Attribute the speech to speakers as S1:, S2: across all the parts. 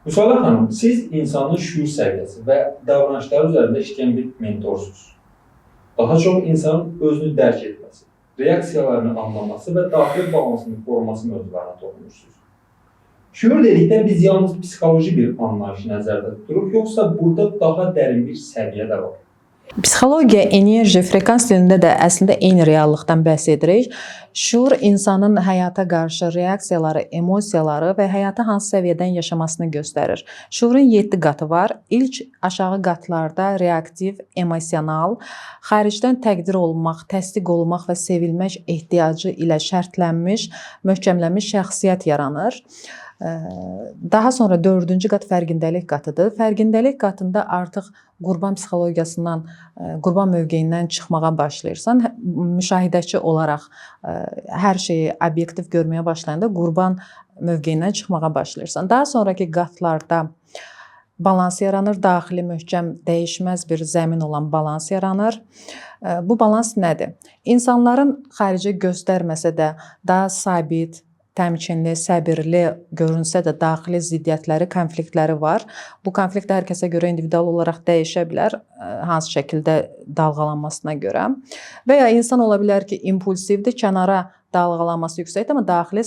S1: Müsaade xanım, siz insanın şuur səviyyəsi və davranışları üzərində işləyən bir mentorsunuz. Daha çox insanın özünü dərk etməsi, reaksiyalarını anlaması və daxili balansını qoruması mövzularına toxunursunuz. Şuur dedikdə biz yalnız psixoloji bir anlayışı nəzərdə tuturuq, yoxsa burada daha dərin bir səviyyə də var?
S2: Psixologiya, enerji, frekans dilində də əslində eyni reallıqdan bəhs edirik. Şuur insanın həyata qarşı reaksiyaları, emosiyaları və həyatı hansı səviyyədən yaşamasını göstərir. Şuurun 7 qatı var. İlk aşağı qatlarda reaktiv, emosional, xaricdən təqdir olunmaq, təsdiq olunmaq və sevilmək ehtiyacı ilə şərtlənmiş, möhkəmlənmiş şəxsiyyət yaranır. Daha sonra 4-cü qat fərqindəlik qatıdır. Fərqindəlik qatında artıq qurban psixologiyasından, qurban mövqeyindən çıxmağa başlayırsan. Müşahidəçi olaraq hər şeyi obyektiv görməyə başlayanda qurban mövqeyindən çıxmağa başlayırsan. Daha sonraki qatlarda balans yaranır, daxili möhkəm, dəyişməz bir zəmin olan balans yaranır. Bu balans nədir? İnsanların xarici göstərməsə də daha sabit, təmkinli, səbirli görünsə də daxili ziddiyyətləri, konfliktləri var. Bu konflikt hər kəsə görə individual olaraq dəyişə bilər, hansı şəkildə dalğalanmasına görə. Və ya insan ola bilər ki, impulsivdir, kənara dalğalanması yüksəkdir, amma daxili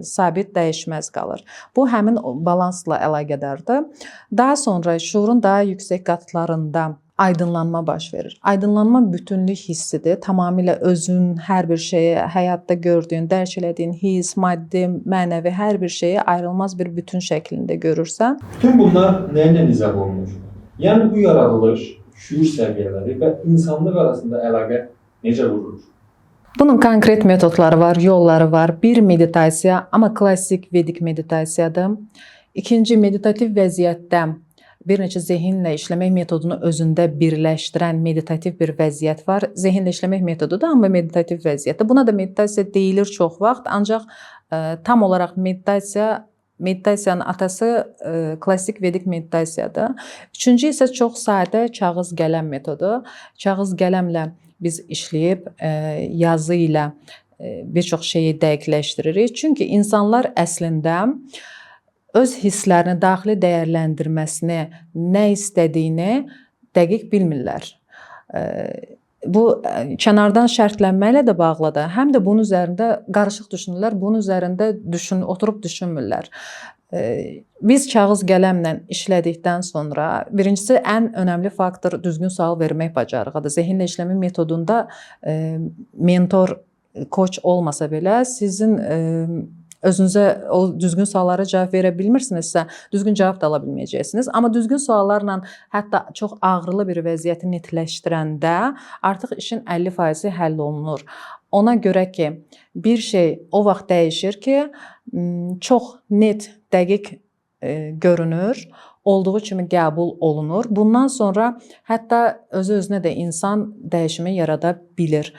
S2: sabit, dəyişməz qalır. Bu həmin balansla əlaqədardır. Daha sonra şuurun daha yüksək qatlarında aydınlanma baş verir. Aydınlanma bütünlük hissidir. Tamamilə özün hər bir şeyi, həyatda gördüyün, dərk elədiyin hiss, maddi, mənəvi hər bir şeyi ayrılmaz bir bütün şəklində görürsən.
S1: Bütün bunlar nə ilə izah olunur? Yəni bu yaradılış, şuur səviyyələri və insanlıq arasında əlaqə necə qurulur?
S2: Bunun konkret metodları var, yolları var. Bir meditasiya, amma klassik vedik meditasiyadır. İkinci, meditativ vəziyyətdə bir neçə zehinlə işləmək metodunu özündə birləşdirən meditativ bir vəziyyət var. Zehinlə işləmək metodudur, amma meditativ vəziyyətdir. Buna da meditasiya deyilir çox vaxt, ancaq tam olaraq meditasiyanın atası klassik vedik meditasiyadır. Üçüncü isə çox sadə kağız qələm metodu. Kağız qələmlə biz işləyib yazı ilə bir çox şeyi dəqiqləşdiririk. Çünki insanlar əslində öz hisslərini, daxili dəyərləndirməsini, nə istədiyini dəqiq bilmirlər. Bu, kənardan şərtlənməklə də bağlıdır. Həm də bunun üzərində qarışıq düşünürlər, bunun üzərində oturub düşünmürlər. Biz kağız qələmlə işlədikdən sonra birincisi ən önəmli faktor düzgün sual vermək bacarığıdır. Zehinlə işləmə metodunda mentor, koç olmasa belə sizin özünüzə o düzgün suallara cavab verə bilmirsinizsə, düzgün cavab da ala bilməyəcəksiniz. Amma düzgün suallarla hətta çox ağrılı bir vəziyyəti netləşdirəndə artıq işin 50% həll olunur. Ona görə ki, bir şey o vaxt dəyişir ki, çox net, dəqiq görünür, olduğu kimi qəbul olunur. Bundan sonra hətta özü-özünə də insan dəyişimi yarada bilir.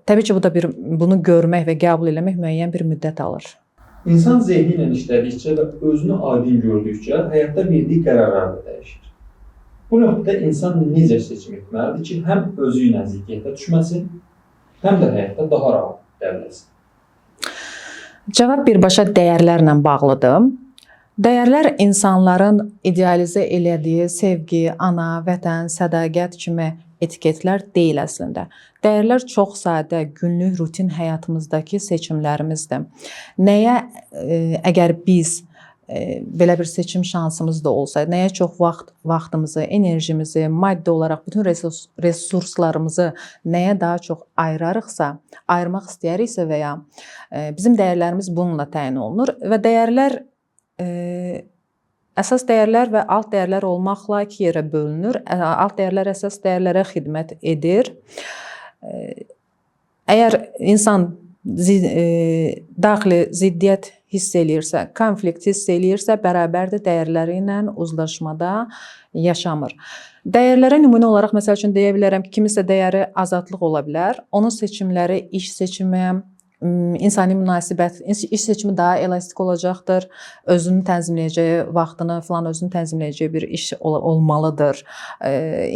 S2: Təbii ki, bunu görmək və qəbul eləmək müəyyən bir müddət alır.
S1: İnsan zehni ilə işlədikcə və özünü aydın gördükcə həyatda verdiyi qərarlar da dəyişir. Bu nöqtədə insan necə seçim etməlidir ki, həm özü ilə ziddiyyətə düşməsin, həm də həyatda daha rahat ilerləsin?
S2: Cavab birbaşa dəyərlərlə bağlıdır. Dəyərlər insanların idealizə elədiyi sevgi, ana, vətən, sədaqət kimi etiketlər deyil əslində. Dəyərlər çox sadə, günlük, rutin həyatımızdakı seçimlərimizdir. Nəyə əgər biz belə bir seçim şansımız da olsa, nəyə çox vaxtımızı, enerjimizi, maddi olaraq bütün resurslarımızı nəyə daha çox ayırmaq istəyəriksə və ya bizim dəyərlərimiz bununla təyin olunur və dəyərlər əsas dəyərlər və alt dəyərlər olmaqla iki yerə bölünür. Alt dəyərlər əsas dəyərlərə xidmət edir. Əgər insan daxili ziddiyyət hiss eləyirsə, konflikt hiss eləyirsə, bərabərdir dəyərləri ilə uzlaşmada yaşamır. Dəyərlərə nümunə olaraq, məsəl üçün deyə bilərəm ki, kimisə dəyəri azadlıq ola bilər. Onun seçimləri, iş seçimi, insani münasibət, iş seçimi daha elastik olacaqdır. Özünü tənzimləyəcəyi, vaxtını falan özünü tənzimləyəcəyi bir iş olmalıdır.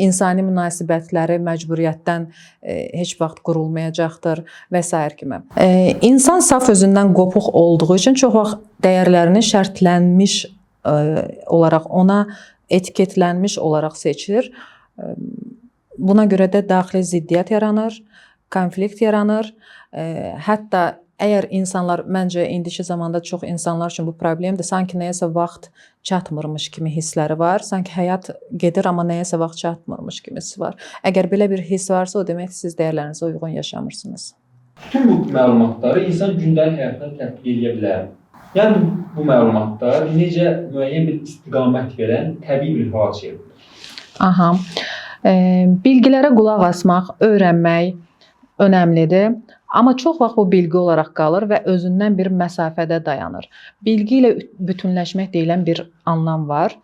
S2: İnsani münasibətləri məcburiyyətdən heç vaxt qurulmayacaqdır və s. kimi. İnsan saf özündən qopuq olduğu üçün çox vaxt dəyərlərinin şərtlənmiş olaraq ona etiketlənmiş olaraq seçir. Buna görə də daxili ziddiyyət yaranır, konflikt yaranır. Hətta əgər insanlar, məncə indiki zamanda çox insanlar üçün bu problemdir. Sanki nəyəsə vaxt çatmırmış kimi hissləri var. Sanki həyat gedir, amma nəyəsə vaxt çatmırmış kimi hissi var. Əgər belə bir hiss varsa, o demək siz dəyərlərinizə uyğun yaşamırsınız.
S1: Bütün bu məlumatları insan gündəlik həyatına tətbiq edə bilər. Yəni bu məlumatlar necə müəyyən bir istiqamət verən təbii bir hal çevrilir.
S2: Aha. Bilgilərə qulaq asmaq, öyrənmək önəmlidir. Amma çox vaxt bu bilgi olaraq qalır və özündən bir məsafədə dayanır. Bilgi ilə bütünləşmək deyilən bir anlam var.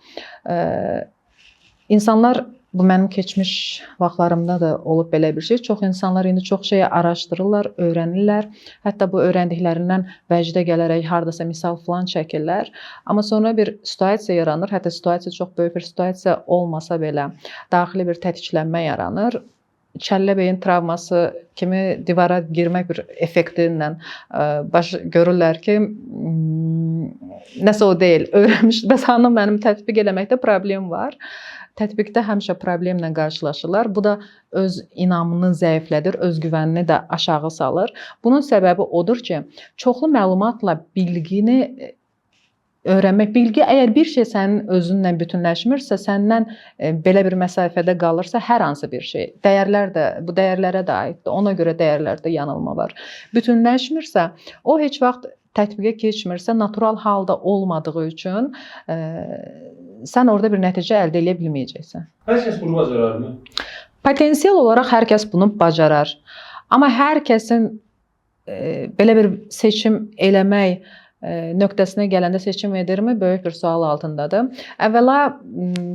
S2: İnsanlar, bu mənim keçmiş vaxtlarımda da olub belə bir şey. Çox insanlar indi çox şeyi araşdırırlar, öyrənirlər. Hətta bu öyrəndiklərindən vəcdə gələrək hardasa misal falan çəkirlər. Amma sonra bir situasiya yaranır. Hətta situasiya çox böyük bir situasiya olmasa belə daxili bir tətiklənmə yaranır. Kəllə-beyin travması kimi divara girmək bir effekti ilə görürlər ki, nəsə o deyil, öyrənmiş. Bəs hanı mənim tətbiq eləməkdə problem var. Tətbiqdə həmişə problemlə qarşılaşırlar. Bu da öz inamını zəiflədir, özgüvənini də aşağı salır. Bunun səbəbi odur ki, çoxlu məlumatla bilgini öyrənmək, bilgi əgər bir şey sənin özünlə bütünləşmirsə, səndən belə bir məsafədə qalırsa, hər hansı bir şey, dəyərlər də, bu dəyərlərə də aiddir. Ona görə dəyərlərdə yanılma var. Bütünləşmirsə, o heç vaxt tətbiqə keçmirsə, natural halda olmadığı üçün sən orada bir nəticə əldə edə bilməyəcəksən.
S1: Hər kəs bunu bacararmı?
S2: Potensial olaraq hər kəs bunu bacarar. Amma hər kəsin belə bir seçim eləmək nöqtəsinə gələndə seçim edirmi? Böyük bir sual altındadır. Əvvəla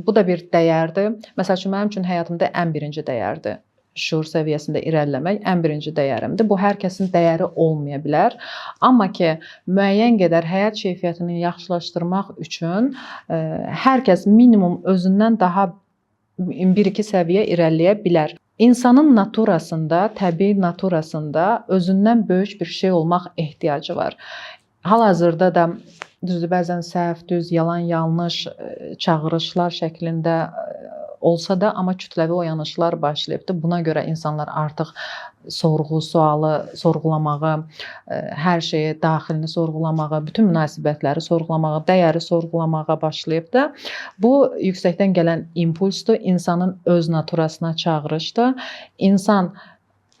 S2: bu da bir dəyərdir. Məsəl üçün mənim üçün həyatımda ən birinci dəyərdir. Şuur səviyyəsində irəliləmək ən birinci dəyərimdir. Bu hər kəsin dəyəri olmaya bilər. Amma ki, müəyyən qədər həyat keyfiyyətini yaxşılaşdırmaq üçün hər kəs minimum özündən daha 1-2 səviyyə irəliləyə bilər. İnsanın naturasında, təbii naturasında özündən böyük bir şey olmaq ehtiyacı var. Hal-hazırda da düzdür, bəzən səhv, düz, yalan, yanlış çağırışlar şəklində olsa da, amma kütləvi oyanışlar başlayıbdır. Buna görə insanlar artıq sorğu, sualı sorğulamağı, hər şeyi, daxilini sorğulamağı, bütün münasibətləri sorğulamağı, dəyəri sorğulamağa başlayıbdır. Bu, yüksəkdən gələn impulsdur, insanın öz naturasına çağırışdır. İnsan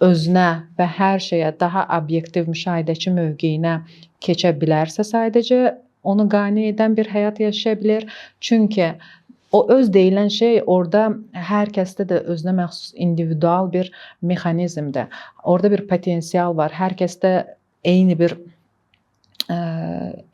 S2: özünə və hər şeyə daha obyektiv müşahidəçi mövqeyinə keçə bilərsə sadəcə onu qane edən bir həyat yaşaya bilər. Çünki o öz deyilən şey orada hər kəsdə də özünə məxsus individual bir mexanizmdir. Orada bir potensial var. Hər kəsdə eyni bir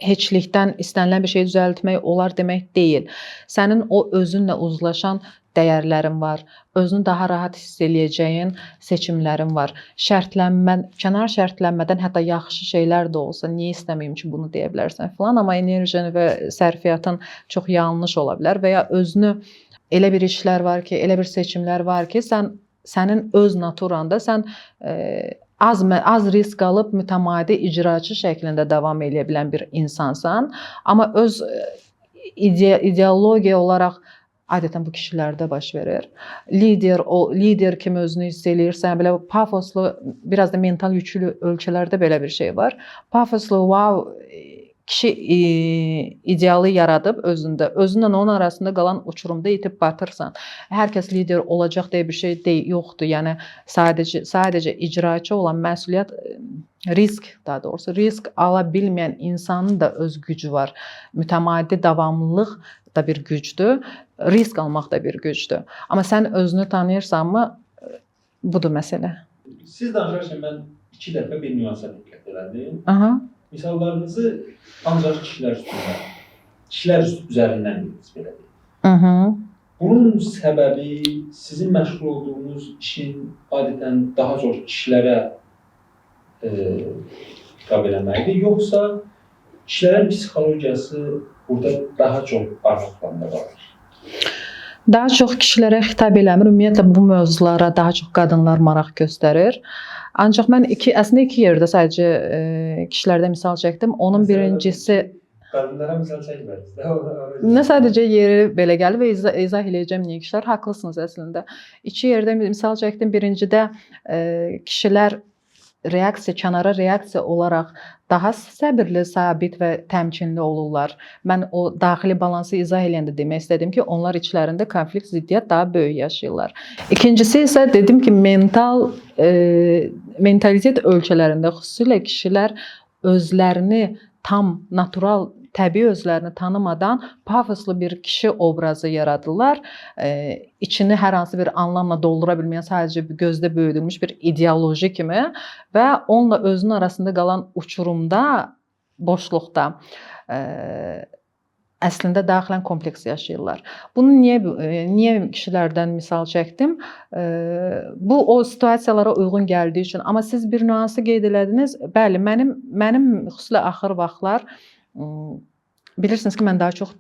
S2: heçlikdən istənilən bir şey düzəltmək olar demək deyil. Sənin o özünlə uzlaşan dəyərlərin var. Özünü daha rahat hiss eləyəcəyin seçimlərin var. Kənar şərtlənmədən hətta yaxşı şeylər də olsa, niyə istəməyim ki, bunu deyə bilərsən filan, amma enerjini və sərfiyyatın çox yanlış ola bilər və ya özünü elə bir işlər var ki, elə bir seçimlər var ki, sənin öz naturanda sən az risk alıb mütəmadi icraçı şəklində davam edə bilən bir insansan, amma öz ideologiya olaraq adətən bu kişilərdə baş verir. Lider kimi özünü hiss eləyirsən, belə pafoslu, biraz da mental yüklü ölkələrdə belə bir şey var. Pafoslu, wow, kişi idealı yaradıb özünlə onun arasında qalan uçurumda itib batırsan. Hər kəs lider olacaq deyə bir şey yoxdur. Yəni sadəcə icraçı olan məsuliyyət, risk ala bilməyən insanın da öz gücü var. Mütəmadi davamlılıq da bir gücdür. Risk almaq da bir gücdür. Amma sən özünü tanıyırsanmı, budur məsələ.
S1: Siz danışarkən mən 2 dəfə bir nüansa diqqət elədim.
S2: Aha.
S1: Misallarınızı ancaq kişilər üzərindən bildiniz belə deyil. Bunun səbəbi sizin məşğul olduğunuz işin adətən daha çox kişilərə xitab eləməkdir, yoxsa kişilərin psixologiyası burada daha çox arxa planda qalır?
S2: Daha çox kişilərə xitab eləmir. Ümumiyyətlə bu mövzulara daha çox qadınlar maraq göstərir. Ancaq mən əslində iki yerdə sadəcə kişilərdə misal çəkdim. Onun birincisi
S1: Qadınlara misal çəkmədiniz də.
S2: Nə sadəcə yeri belə gəlir və izah eləyəcəm niyə kişilər haqlısınız əslində. İki yerdə misal çəkdim. Birincidə kişilər kənara reaksiya olaraq daha səbirli, sabit və təmkinli olurlar. Mən o daxili balansı izah eləyəndə demək istədim ki, onlar içlərində konflikt, ziddiyyət daha böyük yaşayırlar. İkincisi isə dedim ki, mentalitet ölkələrində xüsusilə kişilər özlərini tam natural, təbii özlərini tanımadan pafoslu bir kişi obrazı yaradırlar. İçini hər hansı bir anlamla doldura bilməyən, sadəcə gözdə böyüdülmüş bir ideoloji kimi və onunla özünün arasında qalan uçurumda, boşluqda əslində daxilən kompleks yaşayırlar. Bunu niyə kişilərdən misal çəkdim? Bu o situasiyalara uyğun gəldiyi üçün. Amma siz bir nüansı qeyd elədiniz. Bəli, mənim xüsusilə axır vaxtlar bilirsiniz ki, mən daha çox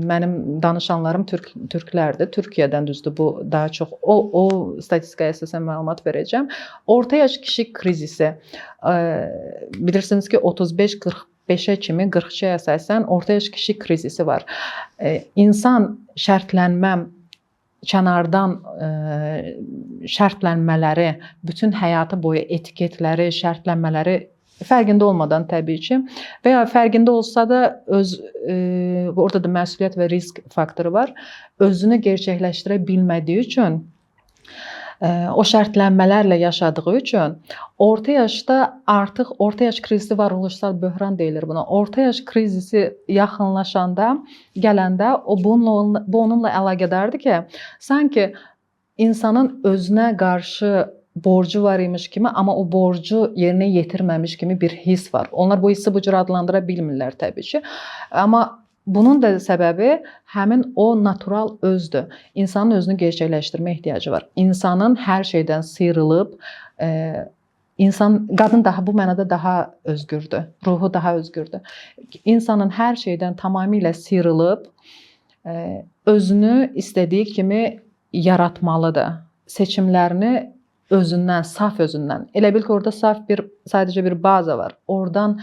S2: mənim danışanlarım türklərdir. Türkiyədən düzdür bu daha çox o statistikaya əsasən məlumat verəcəm. Orta yaş kişi krizisi. Bilirsiniz ki, 35-45-ə kimi 42-yə əsasən orta yaş kişi krizisi var. İnsan kənardan şərtlənmələri, bütün həyatı boyu etiketləri, şərtlənmələri fərqində olmadan təbii ki, və ya fərqində olsa da orada da məsuliyyət və risk faktoru var. Özünü gerçəkləşdirə bilmədiyi üçün, o şərtlənmələrlə yaşadığı üçün orta yaşda artıq orta yaş krizisi varoluşsal böhran deyilir buna. Orta yaş krizisi yaxınlaşanda, gələndə bu onunla əlaqədardır ki, sanki insanın özünə qarşı borcu var imiş kimi, amma o borcu yerinə yetirməmiş kimi bir his var. Onlar bu hissi bu cür adlandıra bilmirlər təbii ki. Amma bunun da səbəbi həmin o natural özdür. İnsanın özünü gerçəkləşdirmə ehtiyacı var. İnsanın hər şeydən sıyrılıb, qadın daha bu mənada daha özgürdür. Ruhu daha özgürdür. İnsanın hər şeydən tamamilə sıyrılıb, özünü istədiyi kimi yaratmalıdır. Seçimlərini özündən, saf özündən. Elə bil ki, orada sadəcə bir baza var. Oradan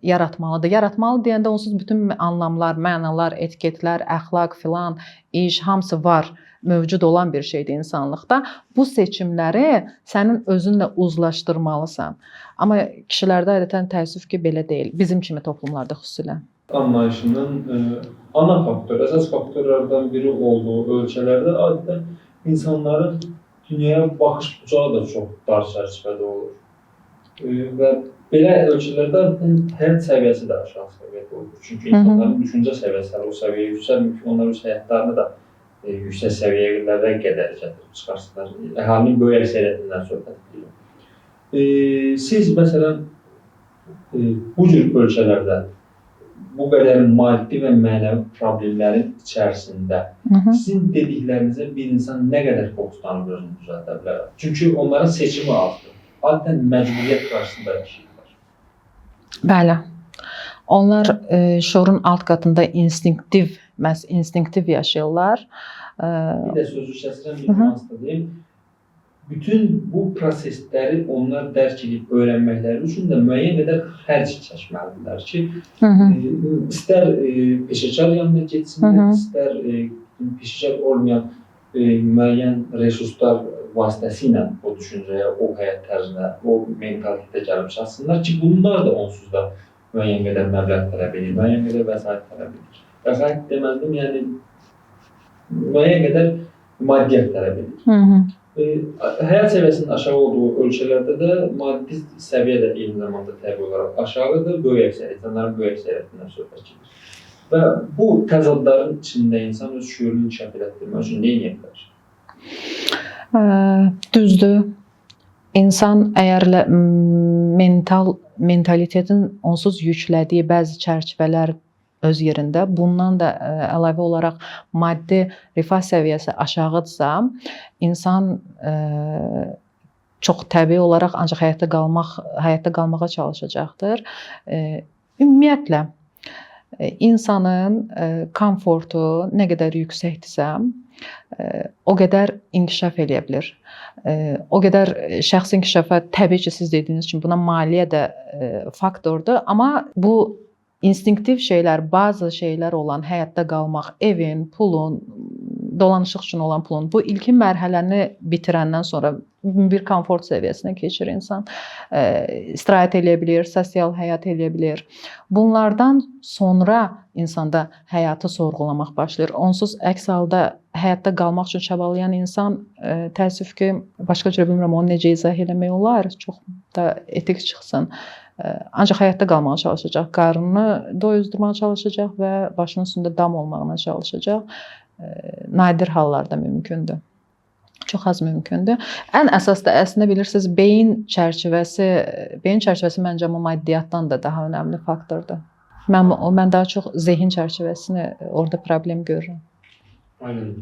S2: yaratmalıdır. Yaratmalı deyəndə onsuz bütün anlamlar, mənalar, etiketlər, əxlaq filan, iş hamısı var. Mövcud olan bir şeydir insanlıqda. Bu seçimləri sənin özünlə uzlaşdırmalısan. Amma kişilərdə adətən təəssüf ki, belə deyil. Bizim kimi toplumlarda xüsusilə.
S1: Anlayışının ana faktor, əsas faktorlardan biri olduğu ölkələrdə adətən insanların dünyaya baxış bucağı da çox dar çərçivədə olur. Və belə ölkələrdə həyat səviyyəsi də aşağı səviyyədə olur. Çünki insanların düşüncə səviyyəsi o səviyyəyə yüksəlmir ki, onlar öz həyatlarını da yüksək səviyyələrə qədər gətirib çıxarsınlar. Əhalinin böyük əksəriyyətindən söhbət edirəm. Siz, məsələn, bu cür ölkələrdə bu qədər maddi və mənəvi problemlərin içərisində sizin dediklərinizə bir insan nə qədər fokuslanıb özünü düzəldə bilər? Çünki onların seçimi azdır. Adətən məcburiyyət qarşısında yaşayırlar.
S2: Bəli. Onlar şuurun alt qatında instinktiv yaşayırlar.
S1: Bir də sözü kəsirəm, bir nüansda deyim. Bütün bu prosesləri onlar dərk edib öyrənməkləri üçün də müəyyən qədər xərc çəkməlidirlər ki, istər peşəkar yanına getsinlər, istər peşəkar olmayan müəyyən resurslar vasitəsilə o düşüncəyə, o həyat tərzinə, o mentalitetə gəlib çatsınlar ki, bunlar da onsuz da müəyyən qədər məbləğ tələb edir, müəyyən qədər vəsait tələb edir. Vəsait deməzdim, yəni müəyyən qədər maddiyyat tələb edir. Həyat səviyyəsinin aşağı olduğu ölkələrdə də maddi səviyyə də eyni zamanda təbii olaraq aşağıdır, böyük əksəriyyət, insanların böyük əksəriyyətindən söhbət gedir. Və bu təzadların içində insan öz şüurunu inkişaf etdirmək üçün nə edə bilər?
S2: Düzdür. İnsan əgər mentalitetin onsuz yüklədiyi bəzi çərçivələr öz yerində, bundan da əlavə olaraq maddi rifah səviyyəsi aşağıdırsa, insan çox təbii olaraq ancaq həyatda qalmağa çalışacaqdır. Ümumiyyətlə, insanın komfortu nə qədər yüksəkdirsə, o qədər inkişaf eləyə bilir. O qədər şəxsi inkişafa təbii ki, siz dediyiniz kimi buna maliyyə də faktordur, amma bu instinktiv şeylər, bazı şeylər olan həyatda qalmaq, evin, pulun, dolanışıq üçün olan pulun bu ilkin mərhələni bitirəndən sonra bir komfort səviyyəsinə keçir insan. İstirahət eləyə bilir, sosial həyat eləyə bilir. Bunlardan sonra insanda həyatı sorğulamaq başlayır. Onsuz əks halda həyatda qalmaq üçün çabalayan insan təəssüf ki, başqa cürə bilmirəm onu necə izah eləmək olar, çox da etik çıxsın. Ancaq həyatda qalmağa çalışacaq, qarnını doyuzdurmağa çalışacaq və başının üstündə dam olmağına çalışacaq. Nadir hallarda mümkündür. Çox az mümkündür. Ən əsas da əslində bilirsiniz, beyin çərçivəsi məncə maddiyyatdan da daha önəmli faktordur. Mən daha çox zehin çərçivəsini orada problem görürəm.
S1: Aynen.